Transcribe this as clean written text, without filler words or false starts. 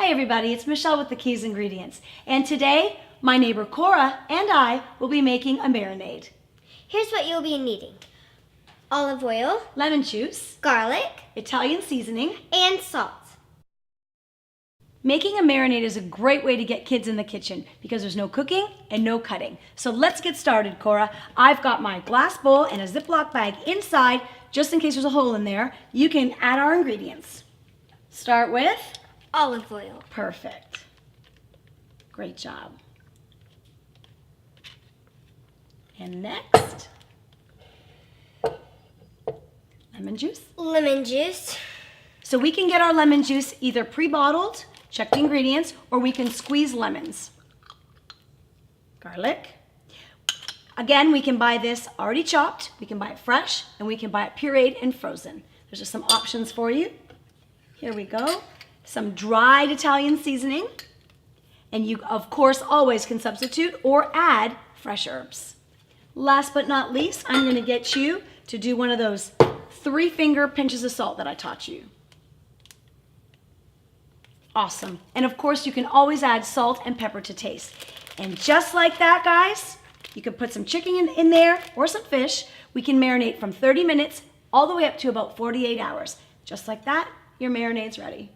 Hi everybody, it's Michelle with the Keys Ingredients. And today, my neighbor Cora and I will be making a marinade. Here's what you'll be needing. Olive oil, Lemon juice, garlic, Italian seasoning, and salt. Making a marinade is a great way to get kids in the kitchen because there's no cooking and no cutting. So let's get started, Cora. I've got my glass bowl and a Ziploc bag inside, just in case there's a hole in there. You can add our ingredients. Start with Olive oil. perfect. Great job. And next, lemon juice. Lemon juice. So we can get our lemon juice either pre-bottled, check the ingredients, or we can squeeze lemons. Garlic. Again, we can buy this already chopped, we can buy it fresh, and we can buy it pureed and frozen. There's just some options for you. Here we go. Some dried Italian seasoning. And you, of course, always can substitute or add fresh herbs. Last but not least, I'm going to get you to do one of those 3-finger pinches of salt that I taught you. Awesome. And of course, you can always add salt and pepper to taste. And just like that, guys, you can put some chicken in there or some fish. We can marinate from 30 minutes all the way up to about 48 hours. Just like that, your marinade's ready.